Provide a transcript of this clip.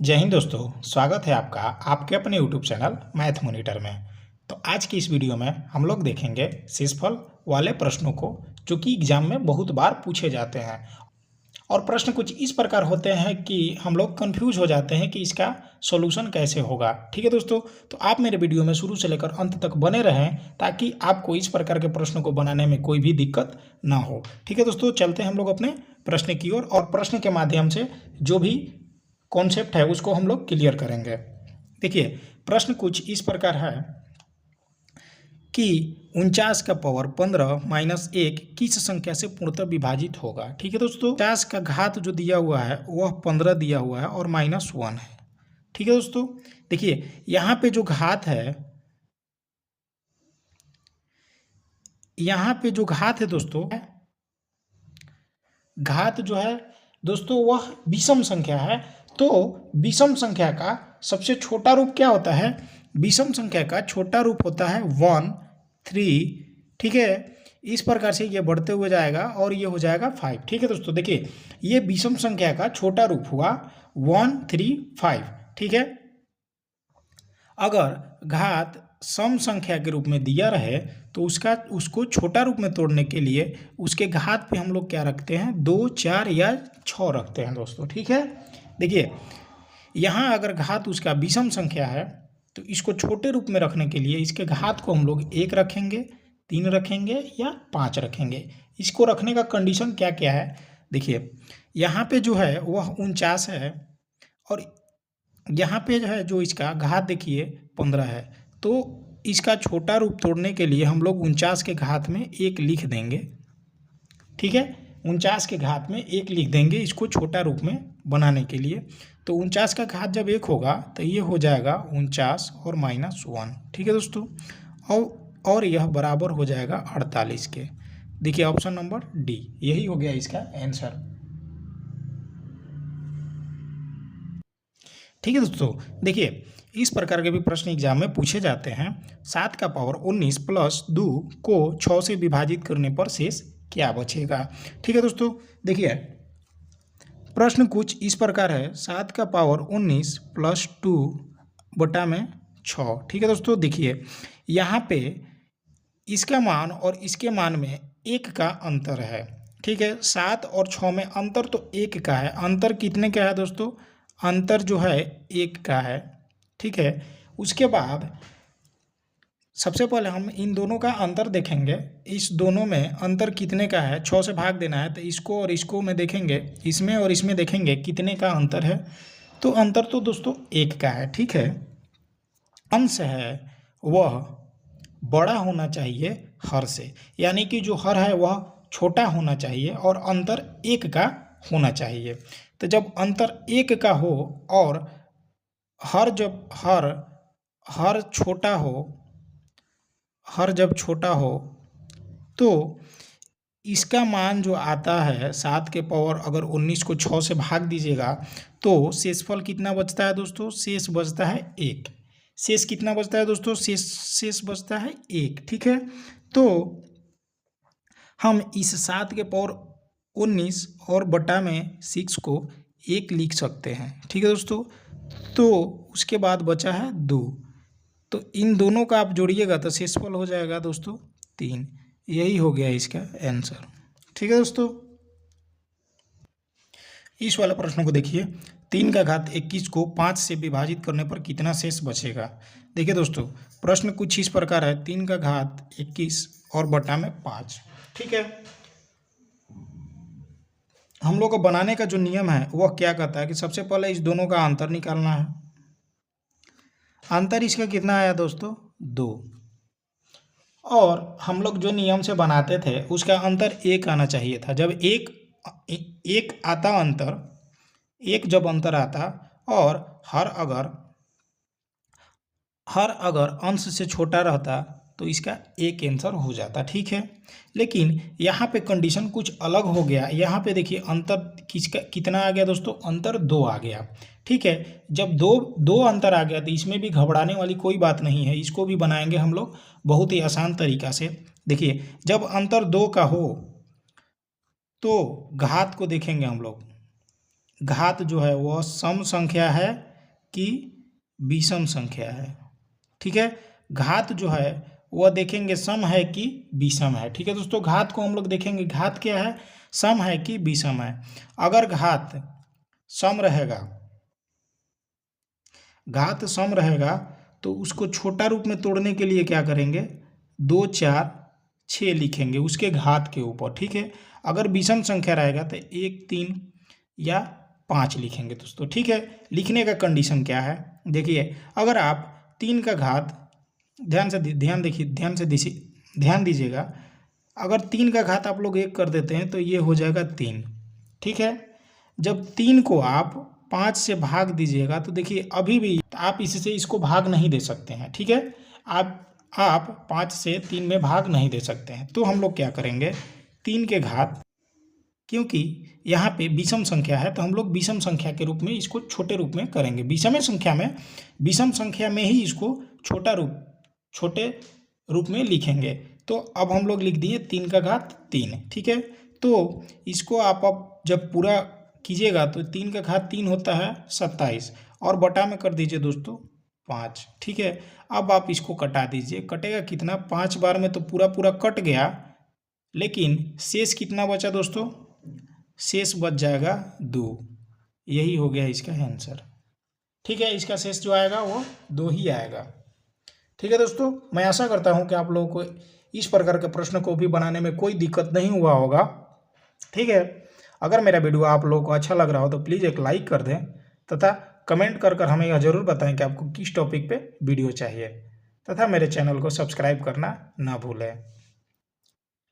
जय हिंद दोस्तों, स्वागत है आपका आपके अपने यूट्यूब चैनल मैथ मॉनिटर में। तो आज की इस वीडियो में हम लोग देखेंगे शेषफल वाले प्रश्नों को जो कि एग्जाम में बहुत बार पूछे जाते हैं। और प्रश्न कुछ इस प्रकार होते हैं कि हम लोग कंफ्यूज हो जाते हैं कि इसका सॉल्यूशन कैसे होगा। ठीक है दोस्तों, तो आप मेरे वीडियो में शुरू से लेकर अंत तक बने रहें ताकि आपको इस प्रकार के प्रश्नों को बनाने में कोई भी दिक्कत ना हो। ठीक है दोस्तों, चलते हैं हम लोग अपने प्रश्न की ओर और प्रश्न के माध्यम से जो भी कॉन्सेप्ट है उसको हम लोग क्लियर करेंगे। देखिए, प्रश्न कुछ इस प्रकार है कि 49 का पावर 15 माइनस 1 किस संख्या से पूर्णतः विभाजित होगा। ठीक है दोस्तों, 50 का घात जो दिया हुआ है वह 15 दिया हुआ है और -1 है। ठीक है दोस्तों, देखिए यहाँ पे जो घात है, यहाँ पे जो घात है दोस्तों, घात जो है दोस्तों वह विषम संख्या है। तो विषम संख्या का सबसे छोटा रूप क्या होता है? विषम संख्या का छोटा रूप होता है 1, 3। ठीक है, इस प्रकार से ये बढ़ते हुए जाएगा और ये हो जाएगा 5। ठीक है दोस्तों, देखिए ये विषम संख्या का छोटा रूप हुआ 1, 3, 5। ठीक है, अगर घात सम संख्या के रूप में दिया रहे तो उसको छोटा रूप में तोड़ने के लिए उसके घात पे हम लोग क्या रखते हैं? 2, 4 या 6 रखते हैं दोस्तों। ठीक है, देखिए यहाँ अगर घात उसका विषम संख्या है तो इसको छोटे रूप में रखने के लिए इसके घात को हम लोग 1 रखेंगे, 3 रखेंगे या 5 रखेंगे। इसको रखने का कंडीशन क्या क्या है? देखिए यहाँ पे जो है वह 49 है और यहाँ पे जो है जो इसका घात देखिए 15 है। तो इसका छोटा रूप तोड़ने के लिए हम लोग 49 के घात में 1 लिख देंगे। ठीक है, 49 के घात में 1 लिख देंगे इसको छोटा रूप में बनाने के लिए। तो 49 का घात जब 1 होगा तो ये हो जाएगा 49 और -1। ठीक है दोस्तों, और यह बराबर हो जाएगा 48 के। देखिए ऑप्शन नंबर डी यही हो गया इसका आंसर। ठीक है दोस्तों, देखिए इस प्रकार के भी प्रश्न एग्जाम में पूछे जाते हैं। 7 का पावर 19 प्लस 2 को 6 से विभाजित करने पर शेष क्या बचेगा। ठीक है दोस्तों, देखिए प्रश्न कुछ इस प्रकार है। 7 का पावर 19 प्लस 2 बटा में 6। ठीक है दोस्तों, देखिए यहाँ पे इसका मान और इसके मान में 1 का अंतर है। ठीक है, 7 और 6 में अंतर तो 1 का है। अंतर कितने का है दोस्तों? अंतर जो है 1 का है। ठीक है, उसके बाद सबसे पहले हम इन दोनों का अंतर देखेंगे। इस दोनों में अंतर कितने का है? 6 से भाग देना है तो इसको और इसको में देखेंगे, इसमें और इसमें देखेंगे कितने का अंतर है। तो अंतर तो दोस्तों 1 का है। ठीक है, अंश है वह बड़ा होना चाहिए हर से, यानी कि जो हर है वह छोटा होना चाहिए और अंतर 1 का होना चाहिए। तो जब अंतर 1 का हो और हर जब हर छोटा हो, हर जब छोटा हो तो इसका मान जो आता है 7 के पावर अगर 19 को 6 से भाग दीजिएगा तो शेषफल कितना बचता है दोस्तों? शेष बचता है 1। शेष कितना बचता है दोस्तों? शेष बचता है 1। ठीक है, तो हम इस 7 के पावर 19 और बटा में 6 को 1 लिख सकते हैं। ठीक है दोस्तों, तो उसके बाद बचा है 2। तो इन दोनों का आप जोड़िएगा तो शेषफल हो जाएगा दोस्तों 3। यही हो गया इसका आंसर। ठीक है दोस्तों, इस वाले प्रश्न को देखिए। 3 का घात 21 को 5 से विभाजित करने पर कितना शेष बचेगा। देखिए दोस्तों, प्रश्न कुछ इस प्रकार है। 3 का घात 21 और बटा में 5। ठीक है, हम लोग को बनाने का जो नियम है वह क्या कहता है कि सबसे पहले इस दोनों का अंतर निकालना है। अंतर इसका कितना आया दोस्तों? 2। और हम लोग जो नियम से बनाते थे उसका अंतर 1 आना चाहिए था। जब एक आता अंतर, 1 जब अंतर आता और हर अगर अंश से छोटा रहता तो इसका 1 आंसर हो जाता। ठीक है, लेकिन यहाँ पे कंडीशन कुछ अलग हो गया। यहाँ पे देखिए अंतर कितना आ गया दोस्तों? अंतर 2 आ गया। ठीक है, जब दो अंतर आ गया तो इसमें भी घबराने वाली कोई बात नहीं है। इसको भी बनाएंगे हम लोग बहुत ही आसान तरीका से। देखिए जब अंतर 2 का हो तो घात को देखेंगे हम लोग। घात जो है वह सम संख्या है कि विषम संख्या है। ठीक है, घात जो है वह देखेंगे सम है कि विषम है। ठीक है दोस्तों, घात को हम लोग देखेंगे घात क्या है, सम है कि विषम है। अगर घात सम रहेगा, घात सम रहेगा तो उसको छोटा रूप में तोड़ने के लिए क्या करेंगे, 2 4 6 लिखेंगे उसके घात के ऊपर। ठीक है, अगर विषम संख्या रहेगा तो 1 3 या 5 लिखेंगे दोस्तों। ठीक है, लिखने का कंडीशन क्या है, देखिए अगर आप 3 का घात ध्यान दीजिएगा, अगर 3 का घात आप लोग 1 कर देते हैं तो ये हो जाएगा 3। ठीक है, जब 3 को आप 5 से भाग दीजिएगा तो देखिए अभी भी आप इससे इसको भाग नहीं दे सकते हैं। ठीक है, आप 5 से 3 में भाग नहीं दे सकते हैं। तो हम लोग क्या करेंगे, 3 के घात, क्योंकि यहाँ पे विषम संख्या है तो हम लोग विषम संख्या के रूप में इसको छोटे रूप में करेंगे। विषम संख्या में ही इसको छोटे रूप में लिखेंगे। तो अब हम लोग लिख दिए 3 का घात 3। ठीक है, तो इसको आप अब जब पूरा कीजिएगा तो 3 का घात 3 होता है 27 और बटा में कर दीजिए दोस्तों 5। ठीक है, अब आप इसको कटा दीजिए, कटेगा कितना, 5 बार में तो पूरा कट गया, लेकिन शेष कितना बचा दोस्तों, शेष बच जाएगा 2। यही हो गया इसका आंसर। ठीक है, इसका शेष जो आएगा वो 2 ही आएगा। ठीक है दोस्तों, मैं आशा करता हूँ कि आप लोगों को इस प्रकार के प्रश्न को भी बनाने में कोई दिक्कत नहीं हुआ होगा। ठीक है, अगर मेरा वीडियो आप लोगों को अच्छा लग रहा हो तो प्लीज़ एक लाइक कर दें तथा कमेंट कर हमें यह ज़रूर बताएं कि आपको किस टॉपिक पे वीडियो चाहिए, तथा मेरे चैनल को सब्सक्राइब करना ना भूलें।